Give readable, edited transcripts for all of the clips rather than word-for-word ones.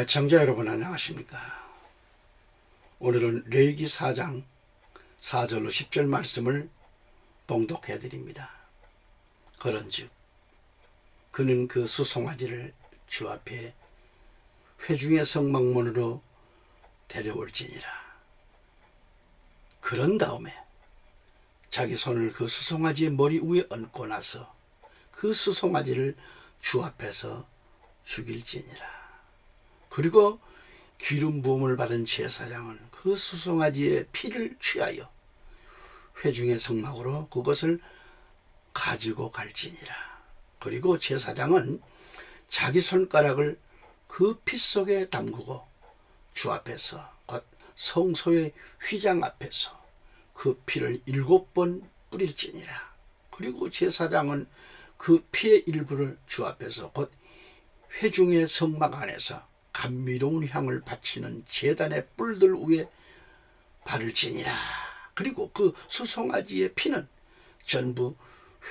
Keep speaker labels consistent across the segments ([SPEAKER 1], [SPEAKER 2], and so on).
[SPEAKER 1] 청자 여러분 안녕하십니까? 오늘은 레위기 4장 4절로 10절 말씀을 봉독해 드립니다. 그런즉 그는 그 수송아지를 주 앞에 회중의 성막문으로 데려올지니라. 그런 다음에 자기 손을 그 수송아지의 머리 위에 얹고 나서 그 수송아지를 주 앞에서 죽일지니라. 그리고 기름 부음을 받은 제사장은 그 수송아지의 피를 취하여 회중의 성막으로 그것을 가지고 갈지니라. 그리고 제사장은 자기 손가락을 그 피 속에 담그고 주 앞에서 곧 성소의 휘장 앞에서 그 피를 7번 뿌릴지니라. 그리고 제사장은 그 피의 일부를 주 앞에서 곧 회중의 성막 안에서 감미로운 향을 바치는 제단의 뿔들 위에 바를지니라. 그리고 그 수송아지의 피는 전부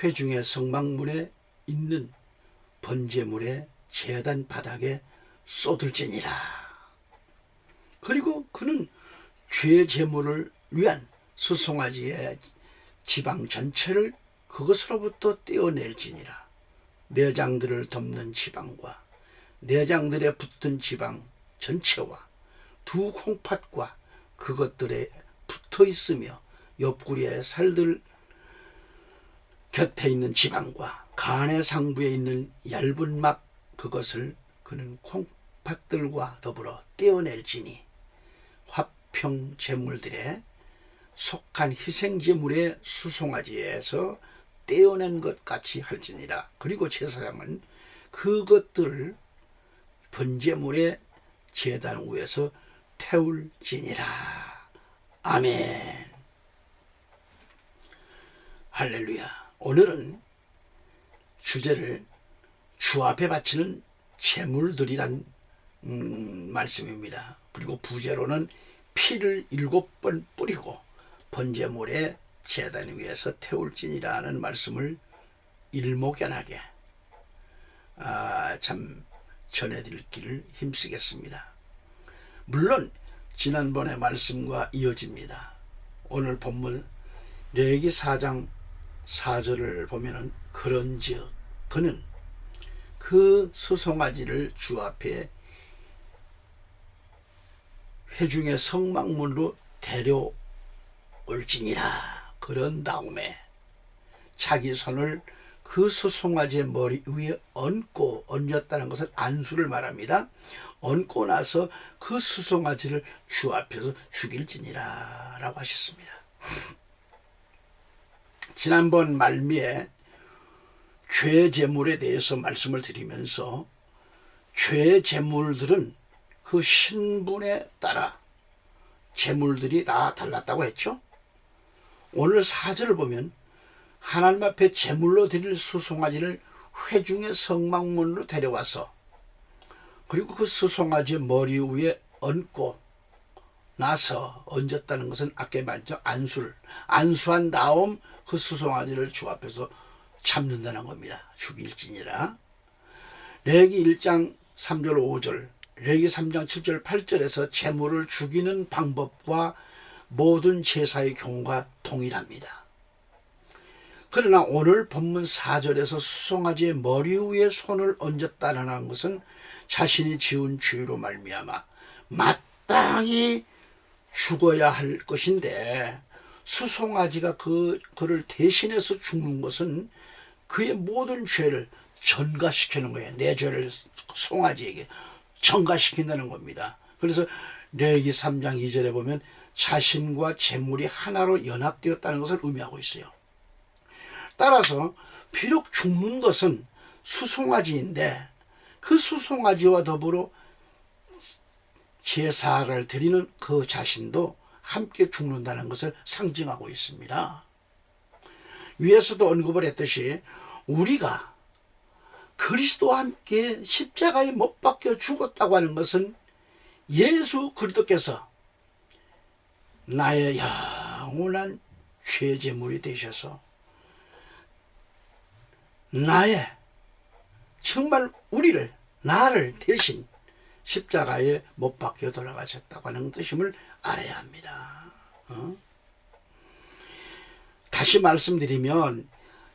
[SPEAKER 1] 회중의 성막문에 있는 번제물의 제단 바닥에 쏟을지니라. 그리고 그는 죄 제물을 위한 수송아지의 지방 전체를 그것으로부터 떼어낼지니라. 내장들을 덮는 지방과 내장들에 붙은 지방 전체와 두 콩팥과 그것들에 붙어 있으며 옆구리의 살들 곁에 있는 지방과 간의 상부에 있는 얇은 막 그것을 그는 콩팥들과 더불어 떼어낼지니 화평 제물들에 속한 희생 제물의 수송아지에서 떼어낸 것 같이 할지니라. 그리고 제사장은 그것들을 번제물의 제단 위에서 태울지니라. 아멘. 할렐루야. 오늘은 주제를 주 앞에 바치는 제물들이란 말씀입니다. 그리고 부제로는 피를 7번 뿌리고 번제물의 제단 위에서 태울지니라는 말씀을 일목연하게 참 전해드리기를 힘쓰겠습니다. 물론 지난번의 말씀과 이어집니다. 오늘 본문 레위기 4장 4절을 보면은 그런즉 그는 그 수송아지를 주 앞에 회중의 성막문으로 데려올지니라. 그런 다음에 자기 손을 그 수송아지의 머리 위에 얹었다는 것은 안수를 말합니다. 얹고 나서 그 수송아지를 주 앞에서 죽일지니라 라고 하셨습니다. 지난번 말미에 죄 제물에 대해서 말씀을 드리면서 죄 제물들은 그 신분에 따라 제물들이 다 달랐다고 했죠. 오늘 4절을 보면 하나님 앞에 제물로 드릴 수송아지를 회중의 성막문으로 데려와서 그리고 그 수송아지의 머리 위에 얹고 나서 얹었다는 것은 아까 말했죠. 안수한 다음 그 수송아지를 주 앞에서 잡는다는 겁니다. 죽일지니라. 레위기 1장 3절 5절 레위기 3장 7절 8절에서 제물을 죽이는 방법과 모든 제사의 경우가 동일합니다. 그러나 오늘 본문 4절에서 수송아지의 머리 위에 손을 얹었다는 것은 자신이 지은 죄로 말미암아 마땅히 죽어야 할 것인데 수송아지가 그를 대신해서 죽는 것은 그의 모든 죄를 전가시키는 거예요. 내 죄를 송아지에게 전가시킨다는 겁니다. 그래서 레위기 3장 2절에 보면 자신과 제물이 하나로 연합되었다는 것을 의미하고 있어요. 따라서 비록 죽는 것은 수송아지인데 그 수송아지와 더불어 제사를 드리는 그 자신도 함께 죽는다는 것을 상징하고 있습니다. 위에서도 언급을 했듯이 우리가 그리스도와 함께 십자가에 못 박혀 죽었다고 하는 것은 예수 그리스도께서 나의 영원한 죄제물이 되셔서 나의 정말 나를 대신 십자가에 못 박혀 돌아가셨다고 하는 뜻임을 알아야 합니다. 다시 말씀드리면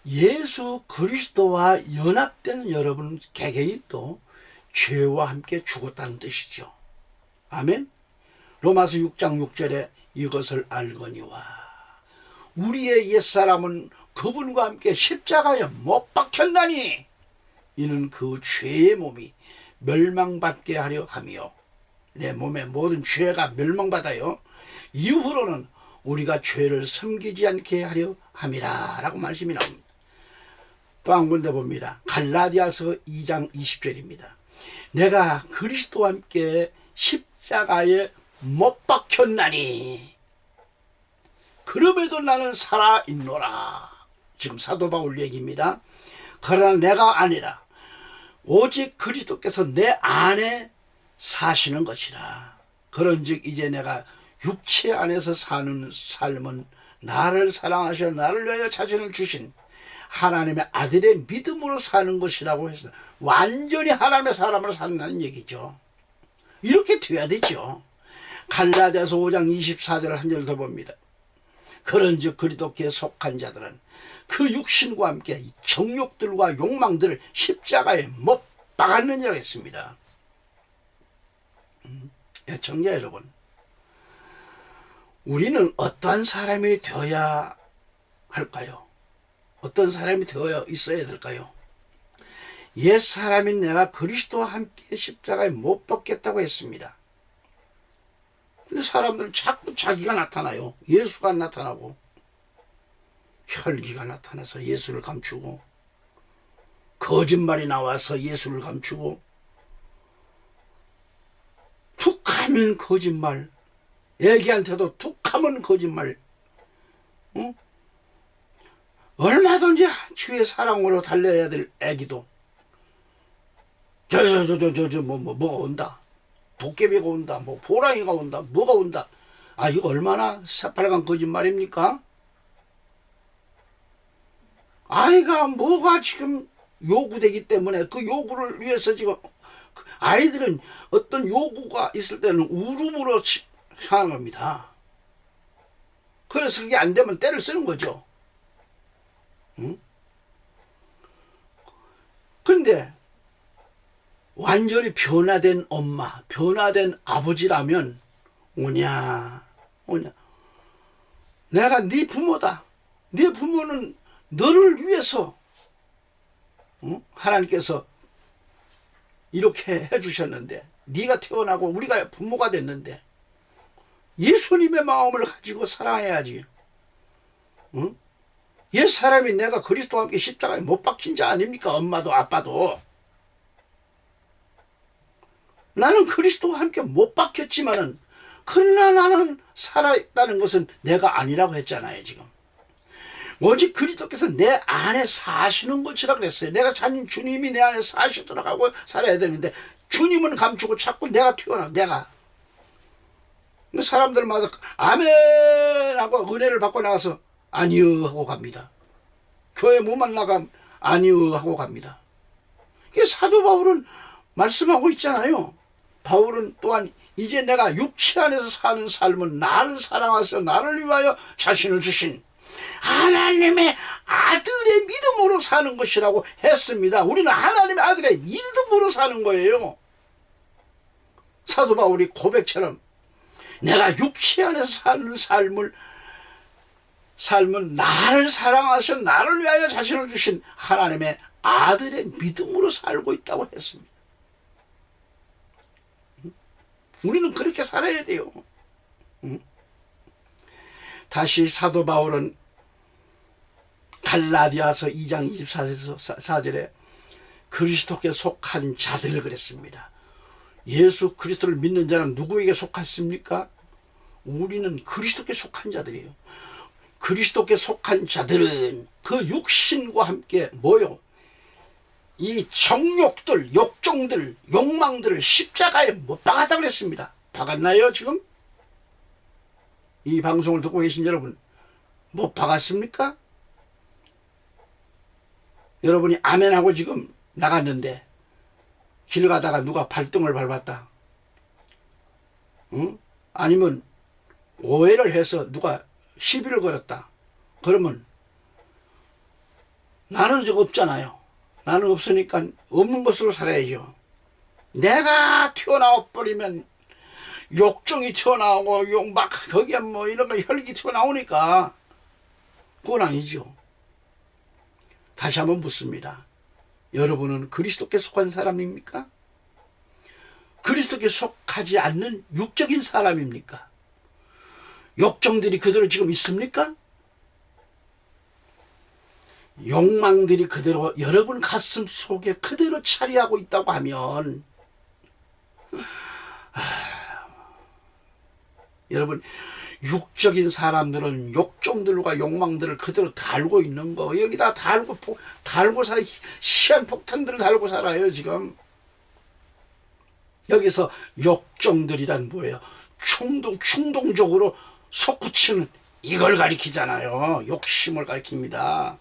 [SPEAKER 1] 예수 그리스도와 연합된 여러분 개개인도 죄와 함께 죽었다는 뜻이죠. 아멘. 로마서 6장 6절에 이것을 알거니와 우리의 옛사람은 그분과 함께 십자가에 못 박혔나니 이는 그 죄의 몸이 멸망받게 하려 하며 내 몸의 모든 죄가 멸망받아요. 이후로는 우리가 죄를 섬기지 않게 하려 함이라 라고 말씀이 나옵니다. 또 한 군데 봅니다. 갈라디아서 2장 20절입니다. 내가 그리스도와 함께 십자가에 못 박혔나니 그럼에도 나는 살아있노라. 지금 사도 바울 얘기입니다. 그러나 내가 아니라 오직 그리스도께서 내 안에 사시는 것이라. 그런즉 이제 내가 육체 안에서 사는 삶은 나를 사랑하셔 나를 위하여 자신을 주신 하나님의 아들의 믿음으로 사는 것이라고 해서 완전히 하나님의 사람으로 산다는 얘기죠. 이렇게 돼야 되죠. 갈라디아서 5장 24절 한 절 더 봅니다. 그런즉 그리스도께 속한 자들은 그 육신과 함께 정욕들과 욕망들을 십자가에 못 박았느니라 했습니다. 애청자 여러분, 우리는 어떠한 사람이 되어야 할까요? 어떤 사람이 되어 있어야 될까요? 옛사람인 내가 그리스도와 함께 십자가에 못 박겠다고 했습니다. 근데 사람들은 자꾸 자기가 나타나요. 예수가 안 나타나고 혈기가 나타나서 예수를 감추고 거짓말이 나와서 예수를 감추고 툭하면 거짓말, 애기한테도 툭하면 거짓말, 얼마든지 주의 사랑으로 달려야 될 애기도 뭐가 온다, 도깨비가 온다, 뭐 호랑이가 온다, 뭐가 온다. 아, 이거 얼마나 새빨간 거짓말입니까? 아이가 뭐가 지금 요구되기 때문에 그 요구를 위해서 지금 아이들은 어떤 요구가 있을 때는 울음으로 향한 겁니다. 그래서 그게 안 되면 때를 쓰는 거죠. 그런데 완전히 변화된 엄마, 변화된 아버지라면 오냐. 내가 네 부모다. 네 부모는 너를 위해서 하나님께서 이렇게 해주셨는데, 네가 태어나고 우리가 부모가 됐는데 예수님의 마음을 가지고 사랑해야지. 옛사람이 내가 그리스도와 함께 십자가에 못 박힌 자 아닙니까? 엄마도 아빠도. 나는 그리스도와 함께 못 박혔지만은 그러나 나는 살아있다는 것은 내가 아니라고 했잖아요. 지금 오직 그리스도께서 내 안에 사시는 것이라 그랬어요. 내가 자신 주님이 내 안에 사시도록 하고 살아야 되는데 주님은 감추고 자꾸 내가 튀어나와. 내가. 근데 사람들마다 아멘 하고 은혜를 받고 나가서 아니요 하고 갑니다. 교회 뭐만 나가면 아니요 하고 갑니다. 이게 사도 바울은 말씀하고 있잖아요. 바울은 또한 이제 내가 육체 안에서 사는 삶은 나를 사랑하셔 나를 위하여 자신을 주신 하나님의 아들의 믿음으로 사는 것이라고 했습니다. 우리는 하나님의 아들의 믿음으로 사는 거예요. 사도 바울이 고백처럼 내가 육체 안에서 사는 삶은 나를 사랑하셔 나를 위하여 자신을 주신 하나님의 아들의 믿음으로 살고 있다고 했습니다. 우리는 그렇게 살아야 돼요. 다시 사도 바울은 갈라디아서 2장 24절에 그리스도께 속한 자들을 그랬습니다. 예수 그리스도를 믿는 자는 누구에게 속했습니까? 우리는 그리스도께 속한 자들이에요. 그리스도께 속한 자들은 그 육신과 함께 뭐요? 이 정욕들, 욕정들, 욕망들을 십자가에 못 박았다고 그랬습니다. 박았나요 지금? 이 방송을 듣고 계신 여러분 못 박았습니까? 여러분이 아멘하고 지금 나갔는데 길 가다가 누가 발등을 밟았다. 응? 아니면 오해를 해서 누가 시비를 걸었다. 그러면 나는 적 없잖아요. 나는 없으니까 없는 것으로 살아야죠. 내가 튀어나와 버리면 욕정이 튀어나오고 욕막 거기에 뭐 이런 거 혈기 튀어나오니까 그건 아니죠. 다시 한번 묻습니다. 여러분은 그리스도께 속한 사람입니까? 그리스도께 속하지 않는 육적인 사람입니까? 욕정들이 그대로 지금 있습니까? 욕망들이 그대로 여러분 가슴 속에 그대로 차리하고 있다고 하면 여러분 육적인 사람들은 욕정들과 욕망들을 그대로 달고 있는 거 여기다 달고 살아 희한 폭탄들을 달고 살아요 지금. 여기서 욕정들이란 뭐예요? 충동적으로 솟구치는 이걸 가리키잖아요. 욕심을 가리킵니다.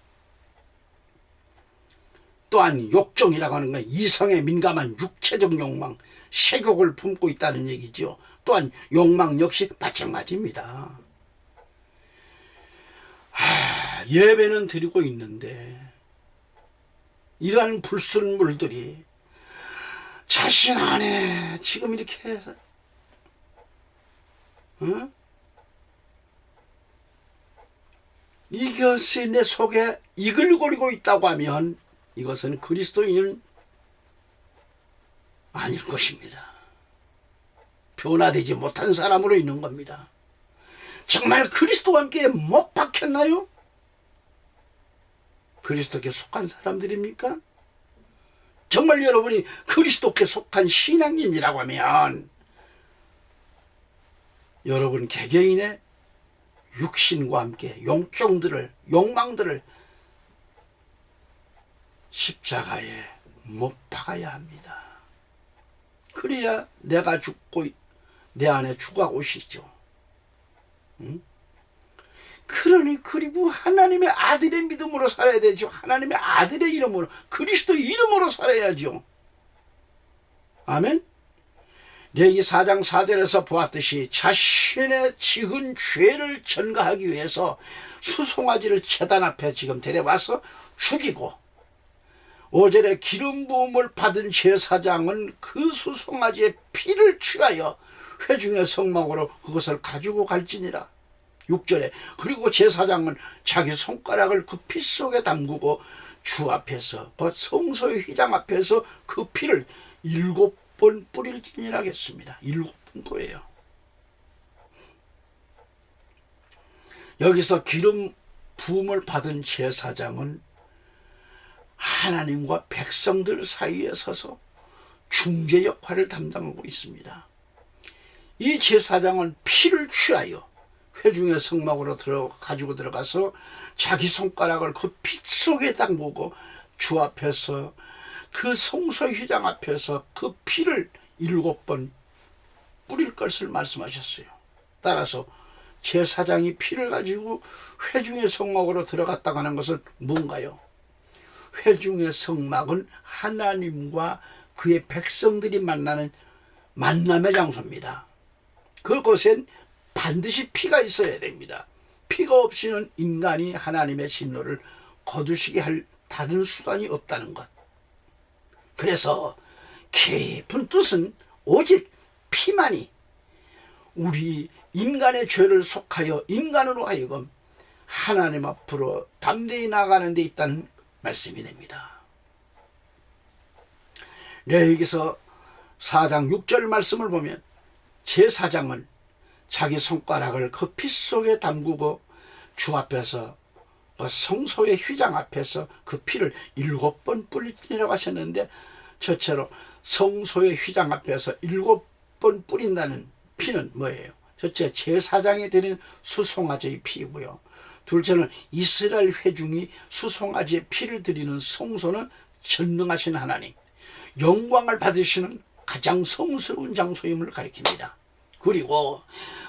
[SPEAKER 1] 또한 욕정이라고 하는 건 이성에 민감한 육체적 욕망, 색욕을 품고 있다는 얘기죠. 또한 욕망 역시 마찬가지입니다. 예배는 드리고 있는데 이러한 불순물들이 자신 안에 지금 이렇게 해서 이것이 내 속에 이글거리고 있다고 하면 이것은 그리스도인은 아닐 것입니다. 변화되지 못한 사람으로 있는 겁니다. 정말 그리스도와 함께 못 박혔나요? 그리스도께 속한 사람들입니까? 정말 여러분이 그리스도께 속한 신앙인이라고 하면 여러분 개개인의 육신과 함께 욕망들을 십자가에 못 박아야 합니다. 그래야 내가 죽고 내 안에 주가 오시죠. 응? 그리고 하나님의 아들의 믿음으로 살아야 되죠. 하나님의 아들의 이름으로 그리스도 이름으로 살아야죠. 아멘. 레위기 4장 4절에서 보았듯이 자신의 지은 죄를 전가하기 위해서 수송아지를 제단 앞에 지금 데려와서 죽이고 5절에 기름 부음을 받은 제사장은 그 수송아지의 피를 취하여 회중의 성막으로 그것을 가지고 갈지니라. 6절에 그리고 제사장은 자기 손가락을 그 피 속에 담그고 주 앞에서 곧 성소의 휘장 앞에서 그 피를 7번 뿌릴지니라 하겠습니다. 7번 뿌려요. 여기서 기름 부음을 받은 제사장은 하나님과 백성들 사이에 서서 중재 역할을 담당하고 있습니다. 이 제사장은 피를 취하여 회중의 성막으로 가지고 들어가서 자기 손가락을 그 피 속에 담그고 주 앞에서 그 성소의 휘장 앞에서 그 피를 7번 뿌릴 것을 말씀하셨어요. 따라서 제사장이 피를 가지고 회중의 성막으로 들어갔다고 하는 것은 뭔가요? 회중의 성막은 하나님과 그의 백성들이 만나는 만남의 장소입니다. 그곳엔 반드시 피가 있어야 됩니다. 피가 없이는 인간이 하나님의 진노를 거두시게 할 다른 수단이 없다는 것. 그래서 깊은 뜻은 오직 피만이 우리 인간의 죄를 속하여 인간으로 하여금 하나님 앞으로 담대히 나가는 데 있다는 말씀이 됩니다. 레위기서 4장 6절 말씀을 보면 제사장은 자기 손가락을 그 피 속에 담그고 주 앞에서 성소의 휘장 앞에서 그 피를 7번 뿌리라고 하셨는데 첫째로 성소의 휘장 앞에서 7번 뿌린다는 피는 뭐예요? 첫째 제사장이 드린 수송아지의 피이고요. 둘째는 이스라엘 회중이 수송아지의 피를 드리는 성소는 전능하신 하나님, 영광을 받으시는 가장 성스러운 장소임을 가리킵니다. 그리고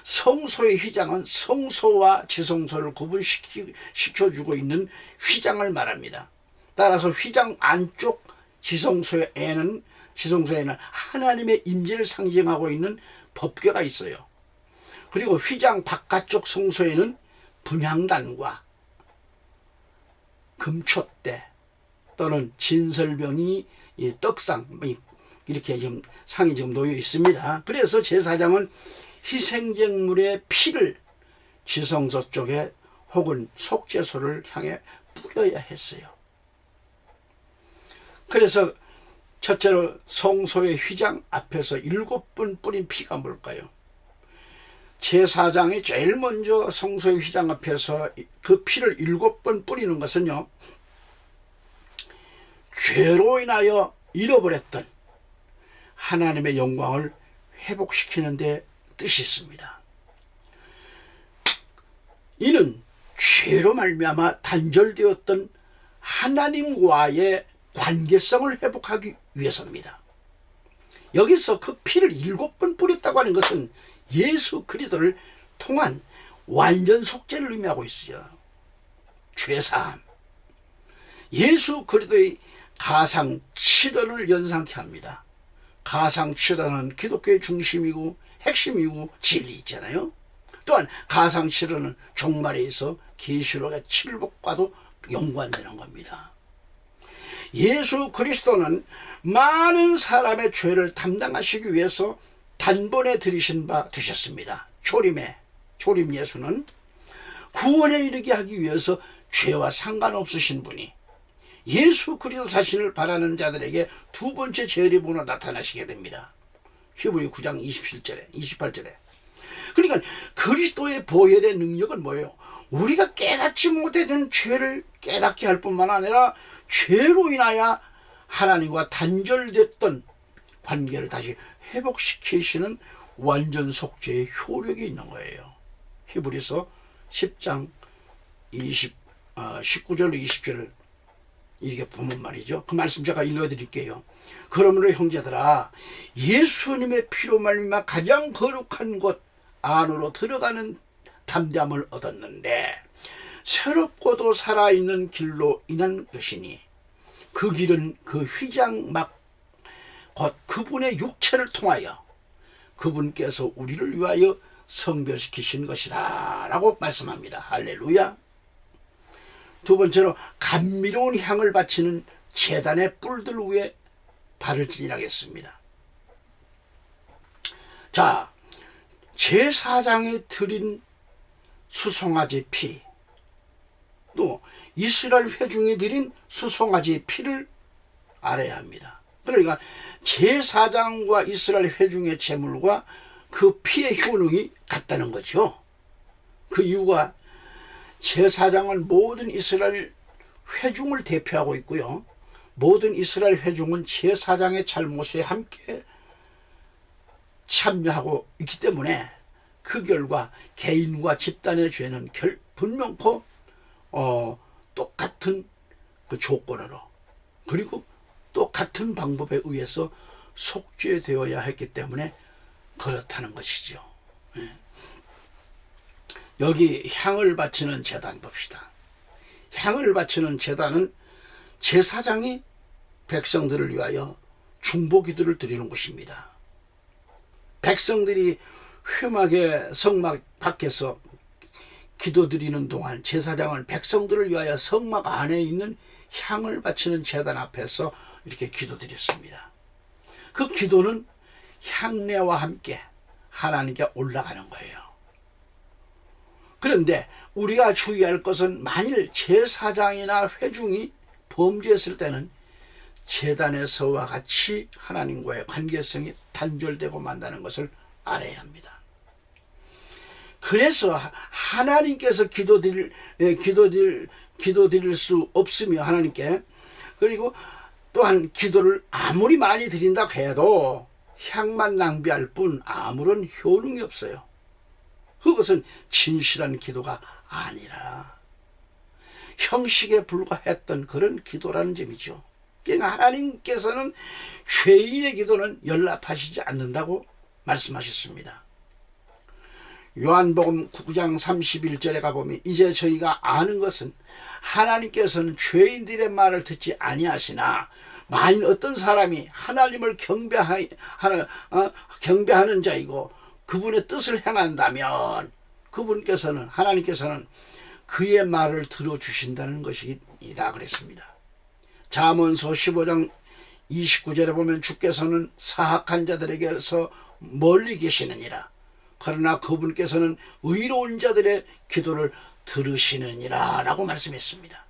[SPEAKER 1] 성소의 휘장은 성소와 지성소를 구분시켜주고 있는 휘장을 말합니다. 따라서 휘장 안쪽 지성소에는 하나님의 임재를 상징하고 있는 법궤가 있어요. 그리고 휘장 바깥쪽 성소에는 분향단과 금촛대 또는 진설병이 떡상 이렇게 지금 상이 지금 놓여 있습니다. 그래서 제사장은 희생제물의 피를 지성소 쪽에 혹은 속죄소를 향해 뿌려야 했어요. 그래서 첫째로 성소의 휘장 앞에서 7번 뿌린 피가 뭘까요? 제사장이 제일 먼저 성소의 휘장 앞에서 그 피를 7번 뿌리는 것은요, 죄로 인하여 잃어버렸던 하나님의 영광을 회복시키는 데 뜻이 있습니다. 이는 죄로 말미암아 단절되었던 하나님과의 관계성을 회복하기 위해서입니다. 여기서 그 피를 7번 뿌렸다고 하는 것은 예수 그리스도를 통한 완전 속죄를 의미하고 있어요. 죄사함. 예수 그리스도의 가상칠언을 연상케 합니다. 가상칠언은 기독교의 중심이고 핵심이고 진리 있잖아요. 또한 가상칠언은 종말에 있어 계시록의 칠복과도 연관되는 겁니다. 예수 그리스도는 많은 사람의 죄를 담당하시기 위해서 단번에 들이신 바 되셨습니다. 초림 예수는 구원에 이르게 하기 위해서 죄와 상관없으신 분이 예수 그리스도 자신을 바라는 자들에게 두 번째 재림으로 나타나시게 됩니다. 히브리 9장 28절에. 그러니까 그리스도의 보혈의 능력은 뭐예요? 우리가 깨닫지 못했던 죄를 깨닫게 할 뿐만 아니라 죄로 인하여 하나님과 단절됐던 관계를 다시 회복시키시는 완전 속죄의 효력이 있는 거예요. 히브리서 10장 19절로 20절을 이렇게 보면 말이죠. 그 말씀 제가 읽어드릴게요. 그러므로 형제들아, 예수님의 피로 말미암아 가장 거룩한 곳 안으로 들어가는 담대함을 얻었는데 새롭고도 살아있는 길로 인한 것이니 그 길은 그 휘장막 곧 그분의 육체를 통하여 그분께서 우리를 위하여 성별시키신 것이다 라고 말씀합니다. 할렐루야. 두 번째로 감미로운 향을 바치는 제단의 뿔들 위에 발을 진하겠습니다. 자, 제사장이 드린 수송아지 피, 또 이스라엘 회중이 드린 수송아지 피를 알아야 합니다. 그러니까 제사장과 이스라엘 회중의 제물과 그 피의 효능이 같다는 거죠. 그 이유가 제사장은 모든 이스라엘 회중을 대표하고 있고요. 모든 이스라엘 회중은 제사장의 잘못에 함께 참여하고 있기 때문에 그 결과 개인과 집단의 죄는 분명코 똑같은 그 조건으로 그리고 똑같은 방법에 의해서 속죄되어야 했기 때문에 그렇다는 것이죠. 여기 향을 바치는 제단 봅시다. 향을 바치는 제단은 제사장이 백성들을 위하여 중보기도를 드리는 곳입니다. 백성들이 휘막의 성막 밖에서 기도드리는 동안 제사장은 백성들을 위하여 성막 안에 있는 향을 바치는 제단 앞에서 이렇게 기도드렸습니다. 그 기도는 향내와 함께 하나님께 올라가는 거예요. 그런데 우리가 주의할 것은 만일 제사장이나 회중이 범죄했을 때는 제단에서와 같이 하나님과의 관계성이 단절되고 만다는 것을 알아야 합니다. 그래서 하나님께서 기도드릴 수 없으며 하나님께, 그리고 또한 기도를 아무리 많이 드린다 해도 향만 낭비할 뿐 아무런 효능이 없어요. 그것은 진실한 기도가 아니라 형식에 불과했던 그런 기도라는 점이죠. 그러니까 하나님께서는 죄인의 기도는 연락하시지 않는다고 말씀하셨습니다. 요한복음 9장 31절에 가보면 이제 저희가 아는 것은 하나님께서는 죄인들의 말을 듣지 아니하시나 만일 어떤 사람이 하나님을 경배하는 자이고 그분의 뜻을 행한다면 그분께서는 하나님께서는 그의 말을 들어주신다는 것이다 그랬습니다. 잠언서 15장 29절에 보면 주께서는 사악한 자들에게서 멀리 계시느니라. 그러나 그분께서는 의로운 자들의 기도를 들으시느니라 라고 말씀했습니다.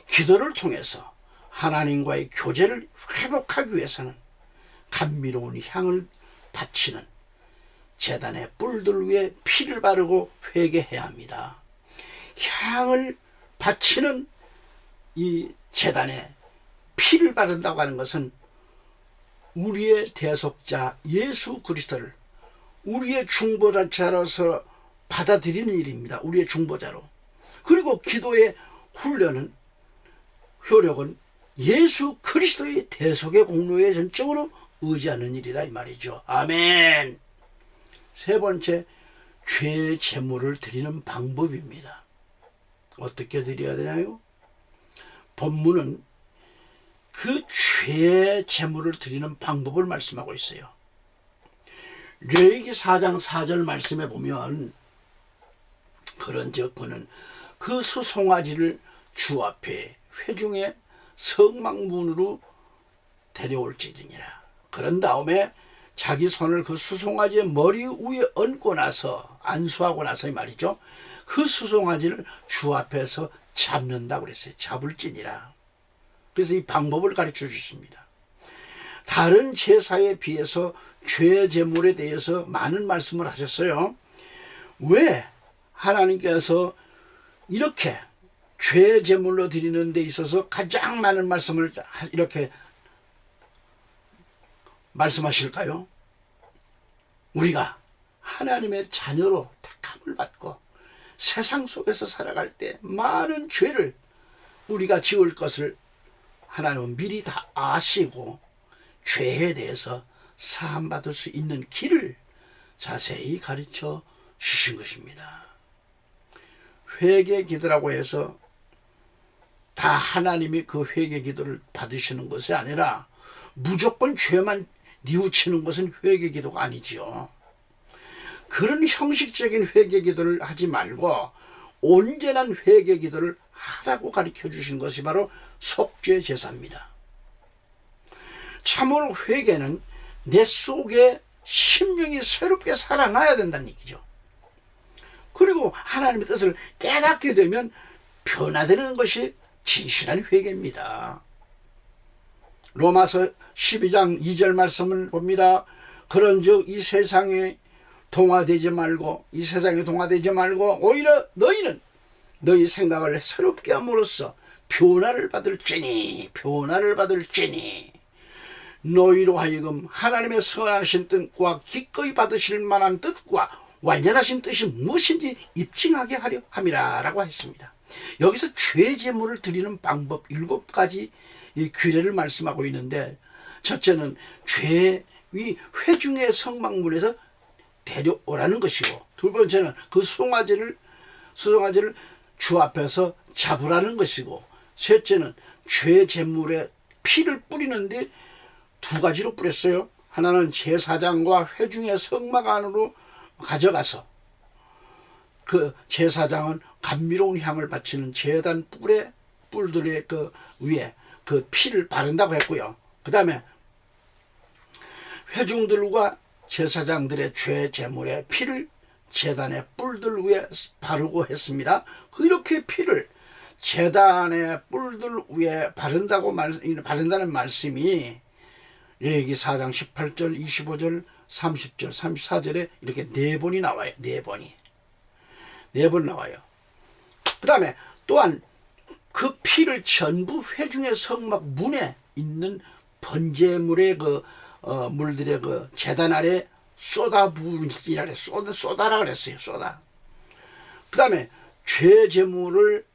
[SPEAKER 1] 기도를 통해서 하나님과의 교제를 회복하기 위해서는 감미로운 향을 바치는 제단의 뿔들 위에 피를 바르고 회개해야 합니다. 향을 바치는 이 제단에 피를 바른다고 하는 것은 우리의 대속자 예수 그리스도를 우리의 중보자로서 받아들이는 일입니다. 우리의 중보자로. 그리고 기도의 훈련은 효력은 예수 그리스도의 대속의 공로에 전적으로 의지하는 일이다 이 말이죠. 아멘. 세 번째, 죄의 제물을 드리는 방법입니다. 어떻게 드려야 되나요? 본문은 그 죄의 제물을 드리는 방법을 말씀하고 있어요. 레위기 4장 4절 말씀에 보면 그런즉 그는 그 수송아지를 주 앞에 회중의 성막문으로 데려올지니라. 그런 다음에 자기 손을 그 수송아지의 머리 위에 얹고 나서 안수하고 나서 이 말이죠. 그 수송아지를 주 앞에서 잡는다고 그랬어요. 잡을지니라. 그래서 이 방법을 가르쳐 주십니다. 다른 제사에 비해서 죄 제물에 대해서 많은 말씀을 하셨어요. 왜 하나님께서 이렇게 죄 제물로 드리는 데 있어서 가장 많은 말씀을 이렇게 말씀하실까요? 우리가 하나님의 자녀로 택함을 받고 세상 속에서 살아갈 때 많은 죄를 우리가 지을 것을 하나님은 미리 다 아시고 죄에 대해서 사함받을 수 있는 길을 자세히 가르쳐 주신 것입니다. 회개 기도라고 해서 다 하나님이 그 회개 기도를 받으시는 것이 아니라 무조건 죄만 뉘우치는 것은 회개 기도가 아니지요. 그런 형식적인 회개 기도를 하지 말고 온전한 회개 기도를 하라고 가르쳐 주신 것이 바로 속죄 제사입니다. 참으로 회개는 내 속에 심령이 새롭게 살아나야 된다는 얘기죠. 그리고 하나님의 뜻을 깨닫게 되면 변화되는 것이 진실한 회개입니다. 로마서 12장 2절 말씀을 봅니다. 그런즉 이 세상에 동화되지 말고 오히려 너희는 너희 생각을 새롭게 함으로써 변화를 받을지니 너희로 하여금 하나님의 선하신 뜻과 기꺼이 받으실 만한 뜻과 완전하신 뜻이 무엇인지 입증하게 하려 함이라 라고 했습니다. 여기서 죄 제물을 드리는 방법 7가지 이 규례를 말씀하고 있는데, 첫째는 죄의 회중의 성막문에서 데려오라는 것이고, 두 번째는 그 수송아지를 주 앞에서 잡으라는 것이고, 셋째는 죄 제물에 피를 뿌리는데 2가지로 뿌렸어요. 하나는 제사장과 회중의 성막 안으로 가져가서 그 제사장은 감미로운 향을 바치는 제단 뿔들의 그 위에 그 피를 바른다고 했고요. 그 다음에 회중들과 제사장들의 죄 제물의 피를 제단의 뿔들 위에 바르고 했습니다. 이렇게 피를 제단의 뿔들 위에 바른다는 말씀이 레위기 4장 18절, 25절, 30절, 34절에 이렇게 4번이 나와요. 4번 나와요. 그 다음에 또한 그 피를 전부 회중의 성막 문에 있는 번제물의 물들의 그 제단 아래 쏟아부으니라 쏟아라 그랬어요. 그 다음에 죄 제물을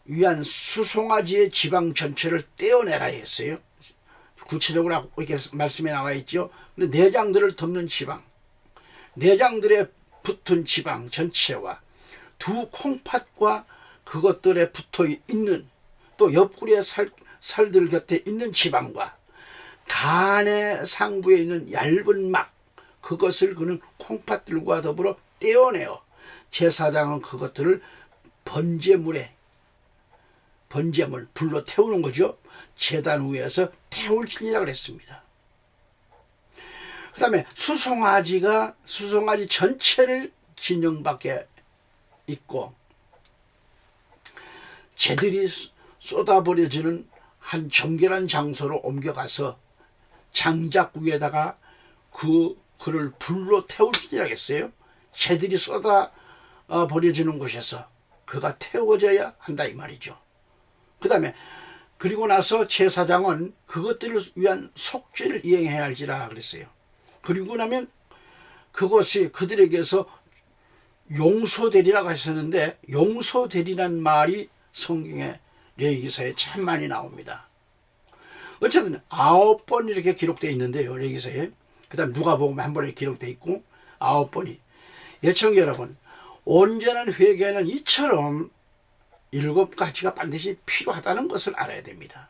[SPEAKER 1] 위한 수송아지의 지방 전체를 떼어내라 했어요. 구체적으로 이렇게 말씀에 나와 있죠. 내장들을 덮는 지방, 내장들에 붙은 지방 전체와 두 콩팥과 그것들에 붙어 있는 또 옆구리의 살들 곁에 있는 지방과 간의 상부에 있는 얇은 막, 그것을 그는 콩팥들과 더불어 떼어내어 제사장은 그것들을 번제물 불로 태우는 거죠. 제단 위에서 태울지니라 그랬습니다. 그 다음에 수송아지 전체를 진영 밖에 있고 쟤들이 쏟아버려지는 한 정결한 장소로 옮겨가서 장작 위에다가 그를 불로 태울지니라 했어요. 쟤들이 쏟아버려지는 곳에서 그가 태워져야 한다 이 말이죠. 그 다음에 그리고 나서 제사장은 그것들을 위한 속죄를 이행해야 할지라 그랬어요. 그리고 나면 그것이 그들에게서 용서되리라고 하셨는데, 용서되리란 말이 성경의 레위기서에 참 많이 나옵니다. 어쨌든 9번 이렇게 기록되어 있는데요, 레위기서에. 그 다음 누가복음 한 번에 기록되어 있고 9번이. 예청자 여러분, 온전한 회개는 이처럼 7가지가 반드시 필요하다는 것을 알아야 됩니다.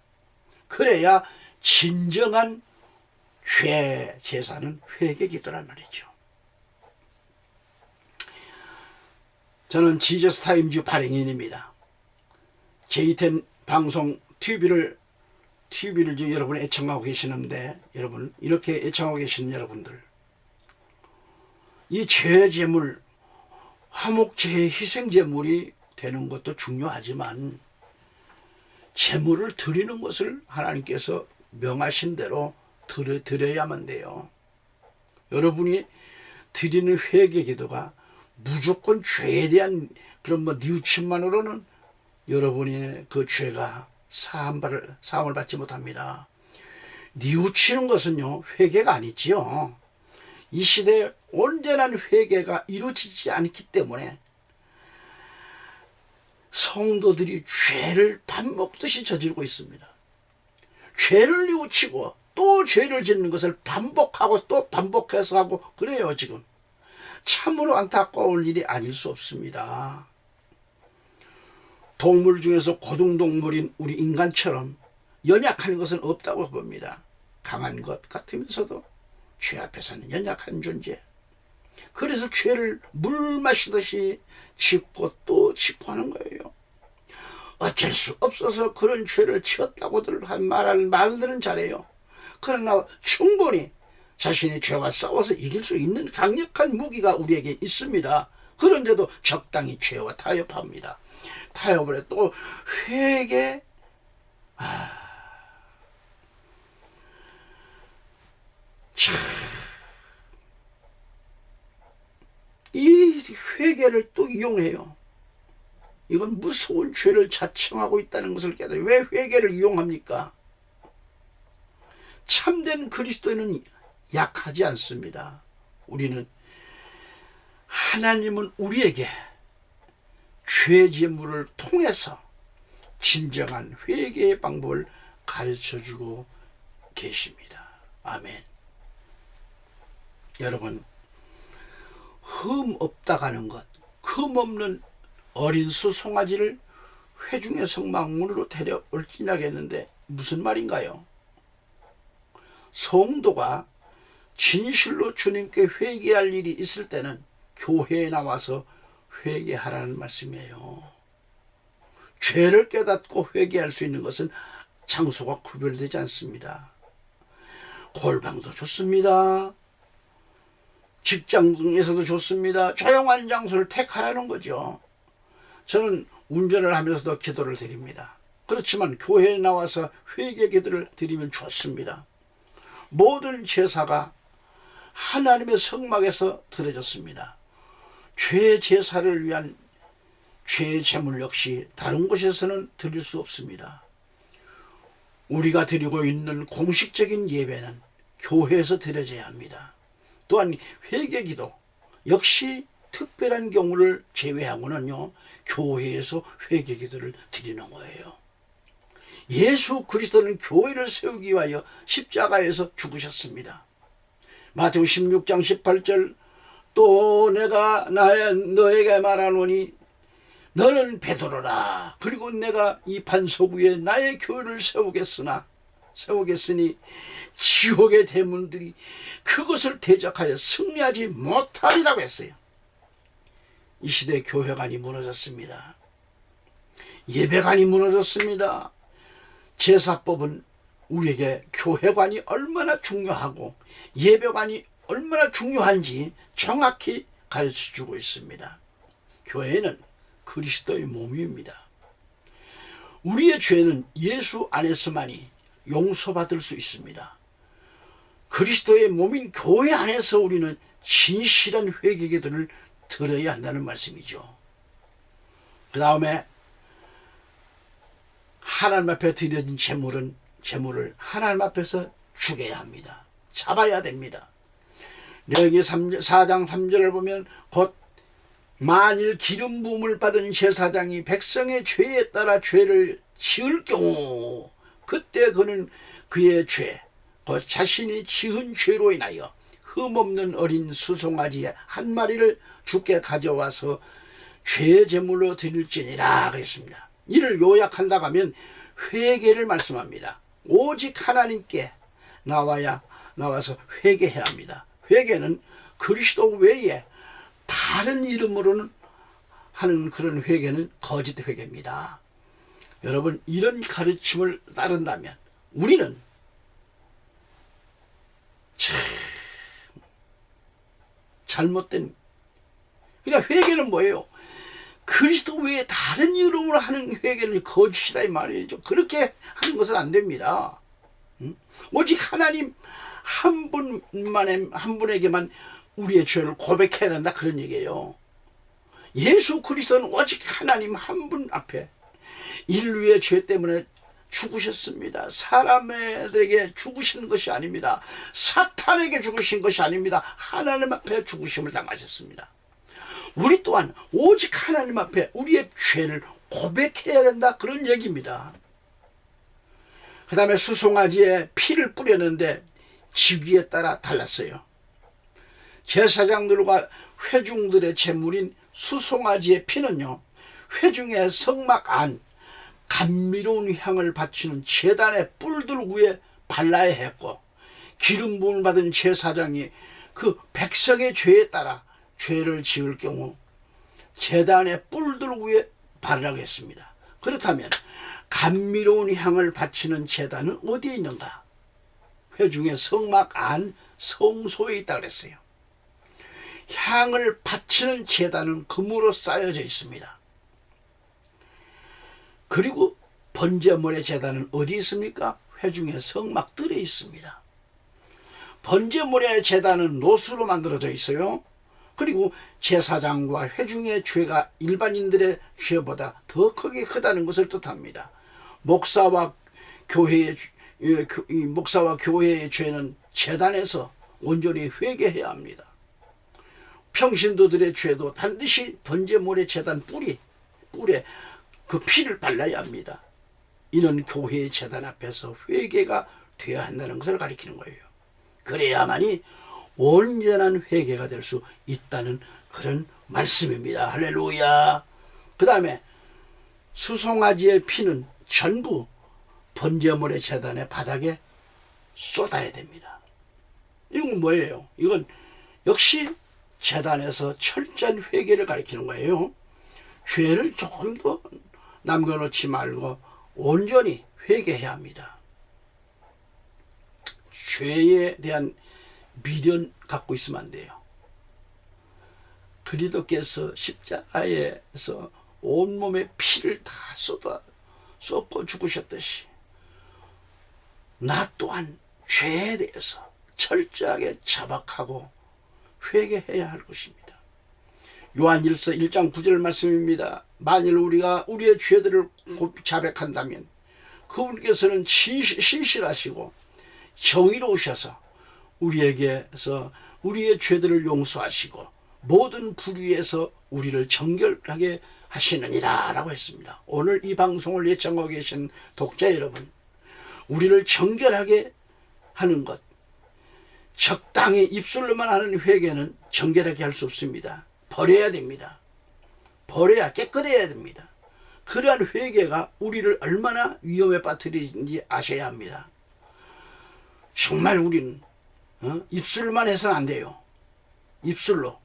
[SPEAKER 1] 그래야 진정한 죄 제사는 회개 기도란 말이죠. 저는 지저스 타임즈 발행인입니다. J10 방송 TV를 여러분 애청하고 계시는데, 여러분 이렇게 애청하고 계시는 여러분들, 이 죄제물, 화목제 희생제물이 되는 것도 중요하지만 제물을 드리는 것을 하나님께서 명하신 대로 드려야만 돼요. 여러분이 드리는 회개 기도가 무조건 죄에 대한 그런 뉘우침만으로는 여러분의 그 죄가 사함을 받지 못합니다. 뉘우치는 것은요, 회개가 아니지요. 이 시대에 온전한 회개가 이루어지지 않기 때문에 성도들이 죄를 밥 먹듯이 저지르고 있습니다. 죄를 뉘우치고 또 죄를 짓는 것을 반복하고 또 반복해서 하고 그래요. 지금 참으로 안타까울 일이 아닐 수 없습니다. 동물 중에서 고등동물인 우리 인간처럼 연약한 것은 없다고 봅니다. 강한 것 같으면서도 죄 앞에서는 연약한 존재. 그래서 죄를 물 마시듯이 짓고 또 짓고 하는 거예요. 어쩔 수 없어서 그런 죄를 지었다고들 말들은 잘해요. 그러나 충분히 자신의 죄와 싸워서 이길 수 있는 강력한 무기가 우리에게 있습니다. 그런데도 적당히 죄와 타협합니다. 타협을 해 또 회개. 이 회개를 또 이용해요. 이건 무서운 죄를 자청하고 있다는 것을 깨달아요. 왜 회개를 이용합니까? 참된 그리스도인은 약하지 않습니다. 하나님은 우리에게 죄제물을 통해서 진정한 회개의 방법을 가르쳐주고 계십니다. 아멘. 여러분, 흠 없다가는 것, 흠 없는 어린 수송아지를 회중의 성막문으로 데려올 지나겠는데 무슨 말인가요? 성도가 진실로 주님께 회개할 일이 있을 때는 교회에 나와서 회개하라는 말씀이에요. 죄를 깨닫고 회개할 수 있는 것은 장소가 구별되지 않습니다. 골방도 좋습니다. 직장 중에서도 좋습니다. 조용한 장소를 택하라는 거죠. 저는 운전을 하면서도 기도를 드립니다. 그렇지만 교회에 나와서 회개 기도를 드리면 좋습니다. 모든 제사가 하나님의 성막에서 드려졌습니다. 죄 제사를 위한 죄 제물 역시 다른 곳에서는 드릴 수 없습니다. 우리가 드리고 있는 공식적인 예배는 교회에서 드려져야 합니다. 또한 회개기도 역시 특별한 경우를 제외하고는요, 교회에서 회개기도를 드리는 거예요. 예수 그리스도는 교회를 세우기 위하여 십자가에서 죽으셨습니다. 마태복음 16장 18절, 또 내가 너에게 말하노니 너는 베드로라. 그리고 내가 이 반석 위에 나의 교회를 세우겠으나 세우겠으니 지옥의 대문들이 그것을 대적하여 승리하지 못하리라고 했어요. 이 시대 교회관이 무너졌습니다. 예배관이 무너졌습니다. 제사법은 우리에게 교회관이 얼마나 중요하고 예배관이 얼마나 중요한지 정확히 가르쳐주고 있습니다. 교회는 그리스도의 몸입니다. 우리의 죄는 예수 안에서만이 용서받을 수 있습니다. 그리스도의 몸인 교회 안에서 우리는 진실한 회개 기도를 드려야 한다는 말씀이죠. 그 다음에 하나님 앞에 드려진 재물을 하나님 앞에서 죽여야 합니다. 잡아야 됩니다. 레위기 4장 3절을 보면 곧 만일 기름 부음을 받은 제사장이 백성의 죄에 따라 죄를 지을 경우 그때 그는 그의 죄, 곧 자신이 지은 죄로 인하여 흠없는 어린 수송아지 한 마리를 주께 가져와서 죄 제물로 드릴지니라 그랬습니다. 이를 요약한다고 하면 회개를 말씀합니다. 오직 하나님께 나와서 회개해야 합니다. 회개는 그리스도 외에 다른 이름으로는 하는 그런 회개는 거짓 회개입니다. 여러분, 이런 가르침을 따른다면 우리는 참 잘못된, 그러니까 회개는 뭐예요? 그리스도 외에 다른 이름으로 하는 회개는 거짓이다 이 말이죠. 그렇게 하는 것은 안 됩니다. 오직 하나님 한 분에게만 우리의 죄를 고백해야 된다 그런 얘기예요. 예수 그리스도는 오직 하나님 한 분 앞에 인류의 죄 때문에 죽으셨습니다. 사람들에게 죽으신 것이 아닙니다. 사탄에게 죽으신 것이 아닙니다. 하나님 앞에 죽으심을 당하셨습니다. 우리 또한 오직 하나님 앞에 우리의 죄를 고백해야 된다 그런 얘기입니다. 그 다음에 수송아지에 피를 뿌렸는데 직위에 따라 달랐어요. 제사장들과 회중들의 제물인 수송아지의 피는요, 회중의 성막 안 감미로운 향을 바치는 제단의 뿔들 위에 발라야 했고, 기름 부음을 받은 제사장이 그 백성의 죄에 따라 죄를 지을 경우 제단의 뿔들 위에 바르라고 했습니다. 그렇다면 감미로운 향을 바치는 제단은 어디에 있는가? 회중의 성막 안 성소에 있다고 그랬어요. 향을 바치는 제단은 금으로 쌓여져 있습니다. 그리고 번제물의 제단은 어디 있습니까? 회중의 성막들에 있습니다. 번제물의 제단은 노수로 만들어져 있어요. 그리고 제사장과 회중의 죄가 일반인들의 죄보다 더 크다는 것을 뜻합니다. 목사와 교회의 죄는 제단에서 온전히 회개해야 합니다. 평신도들의 죄도 반드시 번제물의 제단 뿔에 그 피를 발라야 합니다. 이는 교회의 제단 앞에서 회개가 되어야 한다는 것을 가리키는 거예요. 그래야만이 온전한 회개가 될 수 있다는 그런 말씀입니다. 할렐루야. 그 다음에 수송아지의 피는 전부 번제물의 제단의 바닥에 쏟아야 됩니다. 이건 뭐예요? 이건 역시 제단에서 철저한 회개를 가리키는 거예요. 죄를 조금 더 남겨놓지 말고 온전히 회개해야 합니다. 죄에 대한 미련 갖고 있으면 안 돼요. 그리스도께서 십자가에서 온몸에 피를 다 쏟고 죽으셨듯이 나 또한 죄에 대해서 철저하게 자박하고 회개해야 할 것입니다. 요한일서 1장 9절 말씀입니다. 만일 우리가 우리의 죄들을 자백한다면 그분께서는 신실하시고 정의로우셔서 우리에게서 우리의 죄들을 용서하시고 모든 불의에서 우리를 정결하게 하시느니라 라고 했습니다. 오늘 이 방송을 예청하고 계신 독자 여러분, 우리를 정결하게 하는 것, 적당히 입술로만 하는 회개는 정결하게 할 수 없습니다. 버려야 됩니다. 버려야 깨끗해야 됩니다. 그러한 회개가 우리를 얼마나 위험에 빠뜨리는지 아셔야 합니다. 정말 우리는 입술만 해서는 안 돼요. 입술로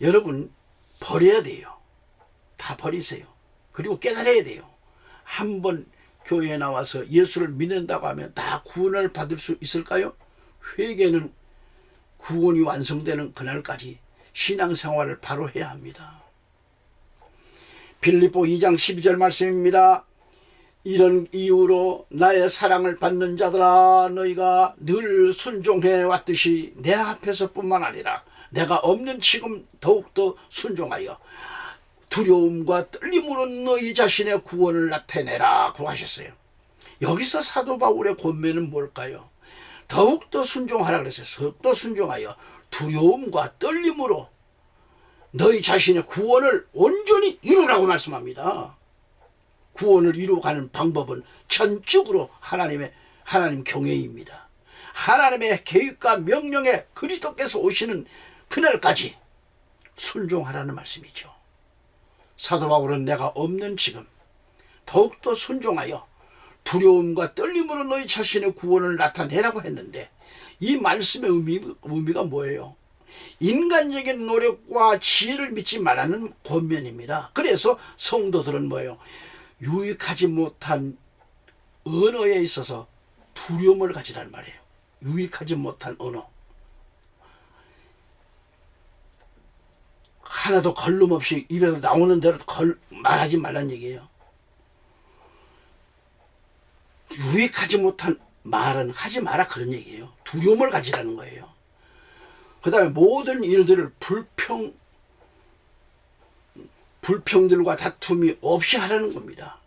[SPEAKER 1] 여러분 버려야 돼요. 다 버리세요. 그리고 깨달아야 돼요. 한번 교회에 나와서 예수를 믿는다고 하면 다 구원을 받을 수 있을까요? 회개는 구원이 완성되는 그날까지 신앙생활을 바로 해야 합니다. 빌립보 2장 12절 말씀입니다. 이런 이유로 나의 사랑을 받는 자들아, 너희가 늘 순종해 왔듯이 내 앞에서뿐만 아니라 내가 없는 지금 더욱더 순종하여 두려움과 떨림으로 너희 자신의 구원을 나타내라고 하셨어요. 여기서 사도 바울의 권면은 뭘까요? 더욱더 순종하라 그랬어요. 더욱더 순종하여 두려움과 떨림으로 너희 자신의 구원을 온전히 이루라고 말씀합니다. 구원을 이루어가는 방법은 전적으로 하나님 경외입니다. 하나님의 계획과 명령에 그리스도께서 오시는 그날까지 순종하라는 말씀이죠. 사도 바울은 내가 없는 지금 더욱더 순종하여 두려움과 떨림으로 너희 자신의 구원을 나타내라고 했는데, 이 말씀의 의미가 뭐예요? 인간적인 노력과 지혜를 믿지 말라는 권면입니다. 그래서 성도들은 뭐예요? 유익하지 못한 언어에 있어서 두려움을 가지란 말이에요. 유익하지 못한 언어. 하나도 걸림없이 입에서 나오는 대로 말하지 말란 얘기예요. 유익하지 못한 말은 하지 마라, 그런 얘기예요. 두려움을 가지라는 거예요. 그 다음에 모든 일들을 불평들과 다툼이 없이 하라는 겁니다.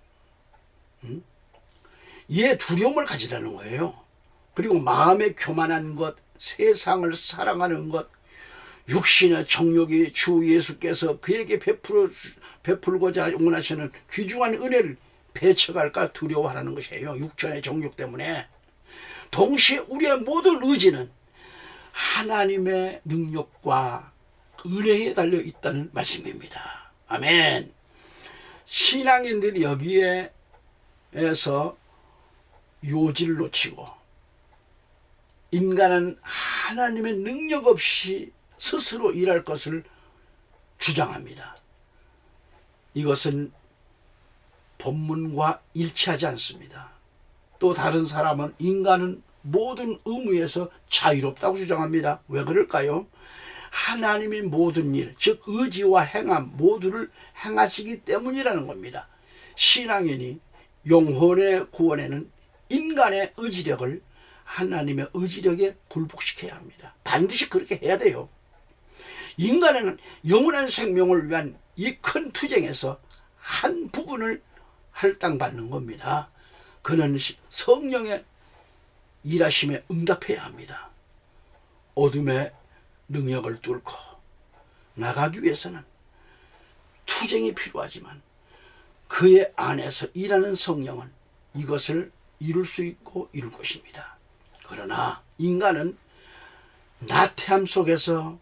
[SPEAKER 1] 이에 두려움을 가지라는 거예요. 그리고 마음에 교만한 것, 세상을 사랑하는 것, 육신의 정욕이 주 예수께서 그에게 베풀고자 원하시는 귀중한 은혜를 배척할까 두려워하라는 것이에요. 육신의 정욕 때문에. 동시에 우리의 모든 의지는 하나님의 능력과 은혜에 달려 있다는 말씀입니다. 아멘. 신앙인들이 여기에서 요지를 놓치고 인간은 하나님의 능력 없이 스스로 일할 것을 주장합니다. 이것은 본문과 일치하지 않습니다. 또 다른 사람은 인간은 모든 의무에서 자유롭다고 주장합니다. 왜 그럴까요? 하나님이 모든 일, 즉 의지와 행함 모두를 행하시기 때문이라는 겁니다. 신앙인이 영혼의 구원에는 인간의 의지력을 하나님의 의지력에 굴복시켜야 합니다. 반드시 그렇게 해야 돼요. 인간은 영원한 생명을 위한 이 큰 투쟁에서 한 부분을 할당받는 겁니다. 그는 성령의 일하심에 응답해야 합니다. 어둠의 능력을 뚫고 나가기 위해서는 투쟁이 필요하지만 그의 안에서 일하는 성령은 이것을 이룰 수 있고 이룰 것입니다. 그러나 인간은 나태함 속에서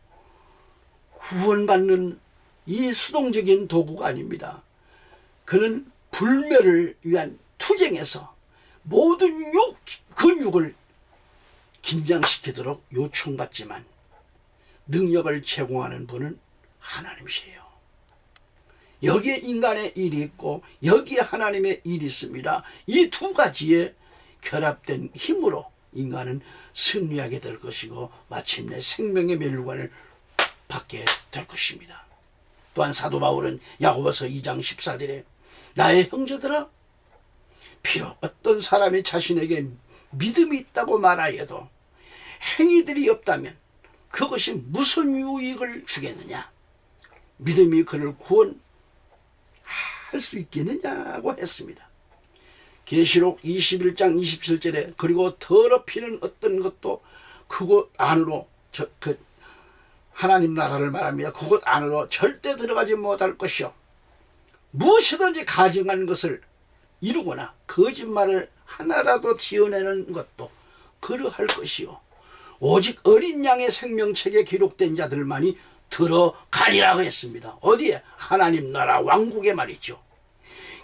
[SPEAKER 1] 구원받는 이 수동적인 도구가 아닙니다. 그는 불멸을 위한 투쟁에서 모든 근육을 긴장시키도록 요청받지만 능력을 제공하는 분은 하나님이세요. 여기에 인간의 일이 있고 여기에 하나님의 일이 있습니다. 이 두 가지의 결합된 힘으로 인간은 승리하게 될 것이고 마침내 생명의 멸류관을 받게 될 것입니다. 또한 사도 바울은 야고보서 2장 14절에 나의 형제들아, 비록 어떤 사람이 자신에게 믿음이 있다고 말하여도 행위들이 없다면 그것이 무슨 유익을 주겠느냐? 믿음이 그를 구원할 수 있겠느냐고 했습니다. 계시록 21장 27절에 그리고 더럽히는 어떤 것도 그곳 안으로 하나님 나라를 말합니다. 그곳 안으로 절대 들어가지 못할 것이요 무엇이든지 가증한 것을 이루거나 거짓말을 하나라도 지어내는 것도 그러할 것이요 오직 어린 양의 생명책에 기록된 자들만이 들어가리라고 했습니다. 어디에? 하나님 나라 왕국에 말이죠.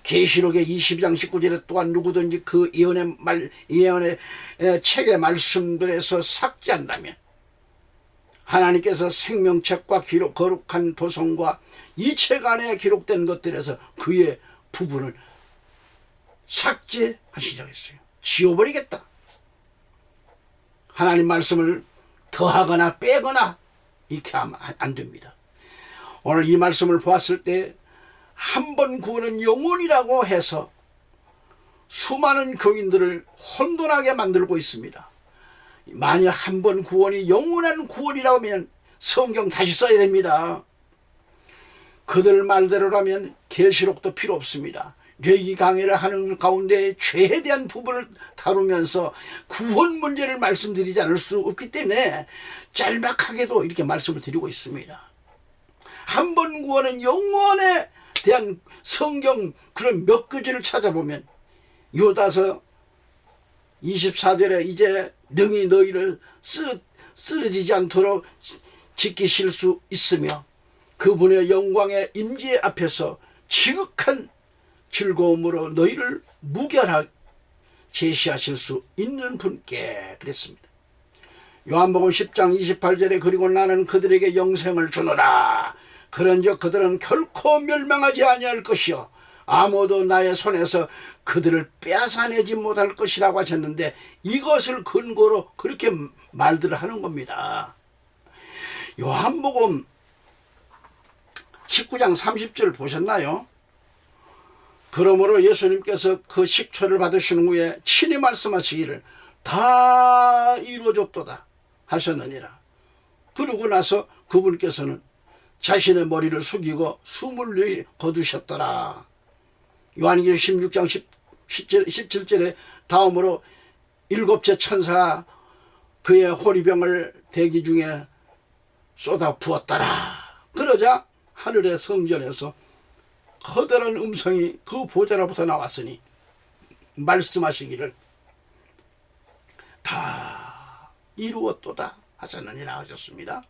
[SPEAKER 1] 계시록의 22장 19절에 또한 누구든지 그 예언의 책의 말씀들에서 삭제한다면 하나님께서 생명책과 거룩한 도성과 이 책 안에 기록된 것들에서 그의 부분을 삭제하시자고 했어요. 지워버리겠다. 하나님 말씀을 더하거나 빼거나 이렇게 하면 안 됩니다. 오늘 이 말씀을 보았을 때 한 번 구원은 영원이라고 해서 수많은 교인들을 혼돈하게 만들고 있습니다. 만일 한 번 구원이 영원한 구원이라고 하면 성경 다시 써야 됩니다. 그들 말대로라면 계시록도 필요 없습니다. 뇌기 강의를 하는 가운데 죄에 대한 부분을 다루면서 구원 문제를 말씀드리지 않을 수 없기 때문에 짤막하게도 이렇게 말씀을 드리고 있습니다. 한 번 구원은 영원에 대한 성경 그런 몇 구절을 찾아보면 유다서 24절에 이제 능히 너희를 쓰러지지 않도록 지키실 수 있으며 그분의 영광의 임재 앞에서 지극한 즐거움으로 너희를 무결하게 제시하실 수 있는 분께 그랬습니다. 요한복음 10장 28절에 그리고 나는 그들에게 영생을 주노라. 그런즉 그들은 결코 멸망하지 아니할 것이요 아무도 나의 손에서 그들을 빼앗아내지 못할 것이라고 하셨는데 이것을 근거로 그렇게 말들을 하는 겁니다. 요한복음 19장 30절 보셨나요? 그러므로 예수님께서 그 식초를 받으신 후에 친히 말씀하시기를 다 이루어졌도다 하셨느니라. 그러고 나서 그분께서는 자신의 머리를 숙이고 숨을 거두셨더라. 요한계시록 16장 17절에 다음으로 일곱째 천사 그의 호리병을 대기 중에 쏟아 부었더라. 그러자 하늘의 성전에서 커다란 음성이 그 보좌로부터 나왔으니 말씀하시기를 다 이루었도다 하셨느니라 하셨습니다.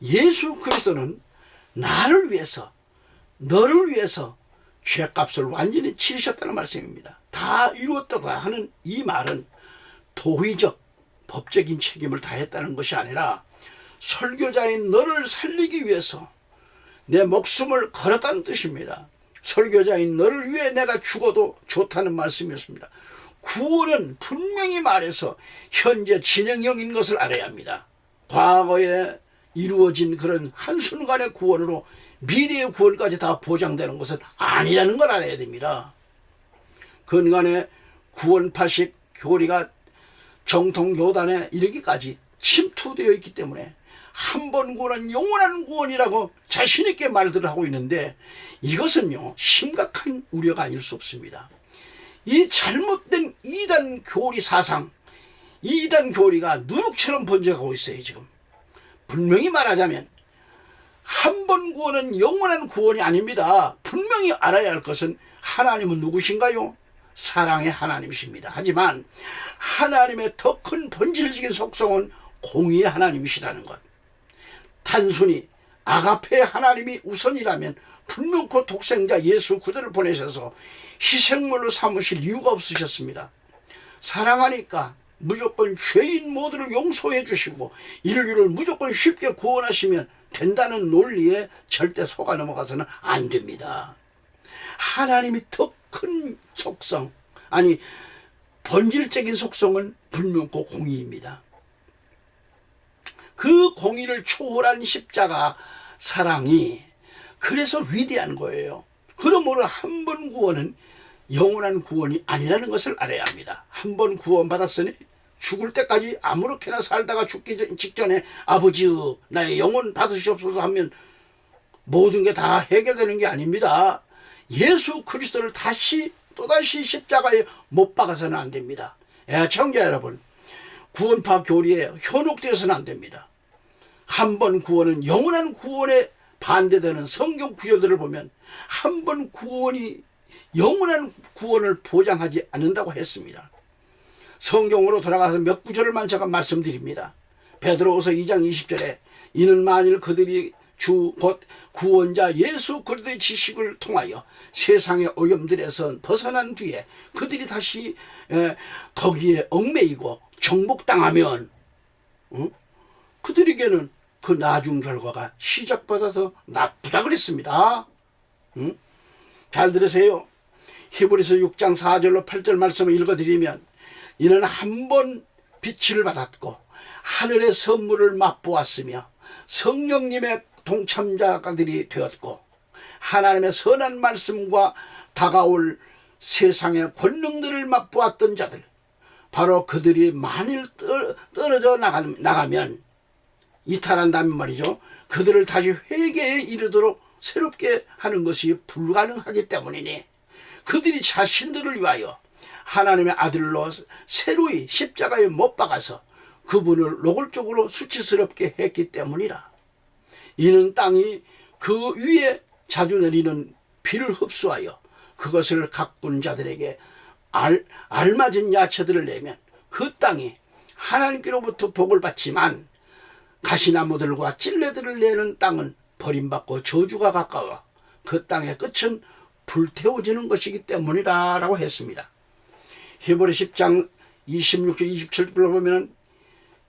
[SPEAKER 1] 예수 그리스도는 나를 위해서 너를 위해서 죄값을 완전히 치르셨다는 말씀입니다. 다 이루었다고 하는 이 말은 도의적 법적인 책임을 다했다는 것이 아니라 설교자인 너를 살리기 위해서 내 목숨을 걸었다는 뜻입니다. 설교자인 너를 위해 내가 죽어도 좋다는 말씀이었습니다. 구원은 분명히 말해서 현재 진행형인 것을 알아야 합니다. 과거에 이루어진 그런 한순간의 구원으로 미래의 구원까지 다 보장되는 것은 아니라는 걸 알아야 됩니다. 근간에 구원파식 교리가 정통교단에 이르기까지 침투되어 있기 때문에 한 번 구원은 영원한 구원이라고 자신있게 말들을 하고 있는데 이것은요 심각한 우려가 아닐 수 없습니다. 이 잘못된 이단 교리 사상, 이단 교리가 누룩처럼 번져가고 있어요. 지금 분명히 말하자면 한 번 구원은 영원한 구원이 아닙니다. 분명히 알아야 할 것은 하나님은 누구신가요? 사랑의 하나님이십니다. 하지만 하나님의 더 큰 본질적인 속성은 공의의 하나님이시라는 것. 단순히 아가페 하나님이 우선이라면 분명코 독생자 예수 그대를 보내셔서 희생물로 삼으실 이유가 없으셨습니다. 사랑하니까 무조건 죄인 모두를 용서해 주시고 인류를 무조건 쉽게 구원하시면 된다는 논리에 절대 속아 넘어가서는 안 됩니다. 하나님이 더 큰 속성, 아니 본질적인 속성은 분명코 공의입니다. 그 공의를 초월한 십자가 사랑이 그래서 위대한 거예요. 그러므로 한 번 구원은 영원한 구원이 아니라는 것을 알아야 합니다. 한 번 구원 받았으니 죽을 때까지 아무렇게나 살다가 죽기 직전에 아버지의 나의 영혼 받으시옵소서 하면 모든 게 다 해결되는 게 아닙니다. 예수 그리스도를 또다시 십자가에 못 박아서는 안 됩니다. 애청자 여러분, 구원파 교리에 현혹되어서는 안 됩니다. 한 번 구원은 영원한 구원에 반대되는 성경 구절들을 보면 한 번 구원이 영원한 구원을 보장하지 않는다고 했습니다. 성경으로 돌아가서 몇 구절만 제가 말씀드립니다. 베드로후서 2장 20절에 이는 만일 그들이 주 곧 구원자 예수 그리스도의 지식을 통하여 세상의 오염들에서 벗어난 뒤에 그들이 다시 거기에 얽매이고 정복당하면 그들에게는 그 나중 결과가 시작보다 더 나쁘다 그랬습니다. 잘 들으세요. 히브리서 6장 4절로 8절 말씀을 읽어드리면 이는 한 번 빛을 받았고 하늘의 선물을 맛보았으며 성령님의 동참자들이 되었고 하나님의 선한 말씀과 다가올 세상의 권능들을 맛보았던 자들, 바로 그들이 만일 떨어져 나가면 이탈한다면 말이죠. 그들을 다시 회개에 이르도록 새롭게 하는 것이 불가능하기 때문이니 그들이 자신들을 위하여 하나님의 아들로 새로이 십자가에 못 박아서 그분을 노골적으로 수치스럽게 했기 때문이라. 이는 땅이 그 위에 자주 내리는 비를 흡수하여 그것을 가꾼 자들에게 알맞은 야채들을 내면 그 땅이 하나님께로부터 복을 받지만 가시나무들과 찔레들을 내는 땅은 버림받고 저주가 가까워 그 땅의 끝은 불태워지는 것이기 때문이라 라고 했습니다. 히브리 10장 26절 27절로 보면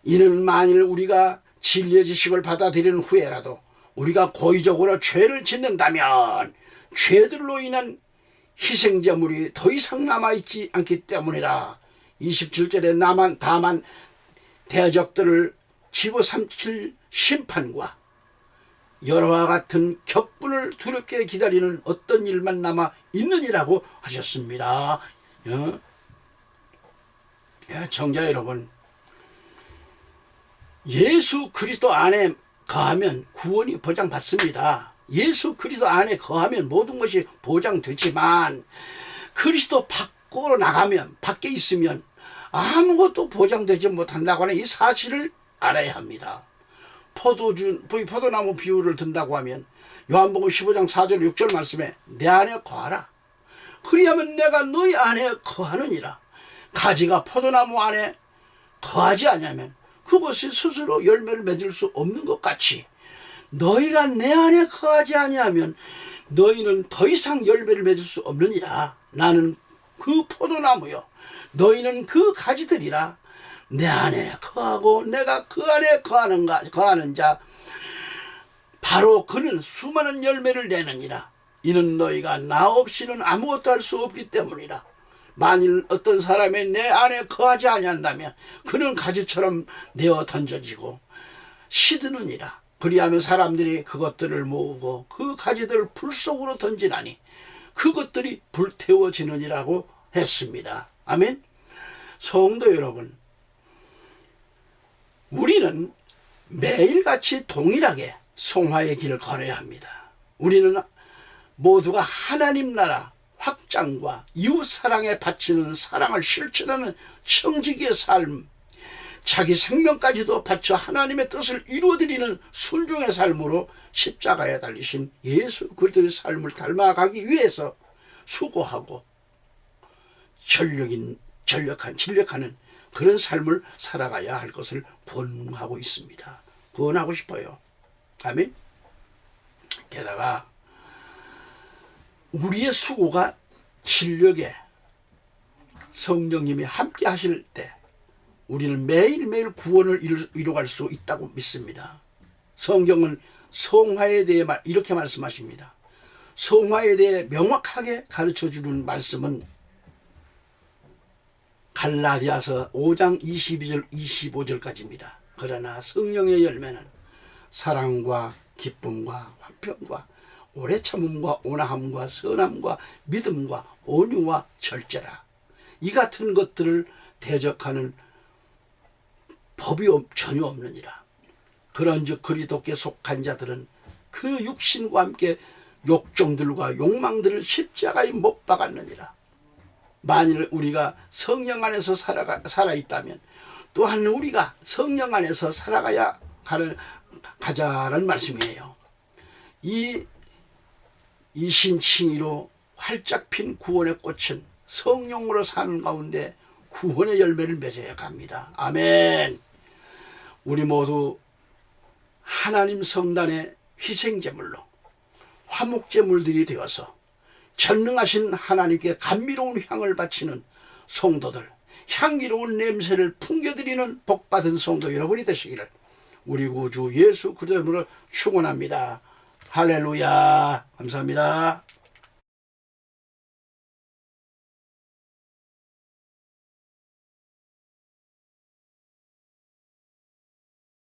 [SPEAKER 1] 이는 만일 우리가 진리의 지식을 받아들이는 후에라도 우리가 고의적으로 죄를 짓는다면 죄들로 인한 희생제물이 더 이상 남아있지 않기 때문이라. 27절에 다만 대적들을 집어삼킬 심판과 여러와 같은 격분을 두렵게 기다리는 어떤 일만 남아 있느니라고 하셨습니다. 청자 여러분, 예수 그리스도 안에 거하면 구원이 보장받습니다. 예수 그리스도 안에 거하면 모든 것이 보장되지만 그리스도 밖으로 나가면, 밖에 있으면 아무것도 보장되지 못한다고 하는 이 사실을 알아야 합니다. 포도나무 비유를 든다고 하면 요한복음 15장 4절 6절 말씀에 내 안에 거하라. 그리하면 내가 너희 안에 거하느니라. 가지가 포도나무 안에 거하지 않으면 그것이 스스로 열매를 맺을 수 없는 것 같이 너희가 내 안에 거하지 아니하면 너희는 더 이상 열매를 맺을 수 없느니라. 나는 그 포도나무요 너희는 그 가지들이라. 내 안에 거하고 내가 그 안에 거하는 자 바로 그는 수많은 열매를 내느니라. 이는 너희가 나 없이는 아무것도 할 수 없기 때문이라. 만일 어떤 사람이 내 안에 거하지 아니한다면 그는 가지처럼 내어 던져지고 시드느니라. 그리하면 사람들이 그것들을 모으고 그 가지들을 불 속으로 던지나니 그것들이 불태워지느니라고 했습니다. 아멘. 성도 여러분, 우리는 매일같이 동일하게 성화의 길을 걸어야 합니다. 우리는 모두가 하나님 나라 확장과 이웃사랑에 바치는 사랑을 실천하는 청지기의 삶, 자기 생명까지도 바쳐 하나님의 뜻을 이루어드리는 순종의 삶으로 십자가에 달리신 예수 그리스도의 삶을 닮아가기 위해서 수고하고 진력하는 그런 삶을 살아가야 할 것을 권하고 있습니다. 권하고 싶어요. 아멘. 게다가 우리의 수고가 진력에 성령님이 함께 하실 때 우리는 매일매일 구원을 이루어갈 수 있다고 믿습니다. 성경은 성화에 대해 이렇게 말씀하십니다. 성화에 대해 명확하게 가르쳐주는 말씀은 갈라디아서 5장 22절 25절까지입니다. 그러나 성령의 열매는 사랑과 기쁨과 화평과 오래 참음과 온화함과 선함과 믿음과 온유와 절제라. 이 같은 것들을 대적하는 법이 전혀 없느니라. 그런즉 그리스도께 속한 자들은 그 육신과 함께 욕정들과 욕망들을 십자가에 못 박았느니라. 만일 우리가 성령 안에서 살아있다면 또한 우리가 성령 안에서 살아가야 가자라는 말씀이에요. 이 이신칭의로 활짝 핀 구원의 꽃은 성령으로 사는 가운데 구원의 열매를 맺어야 합니다. 아멘. 우리 모두 하나님 성단에 희생제물로 화목제물들이 되어서 전능하신 하나님께 감미로운 향을 바치는 성도들, 향기로운 냄새를 풍겨드리는 복받은 성도 여러분이 되시기를 우리 구주 예수 그리스도로 축원합니다. 할렐루야. 감사합니다.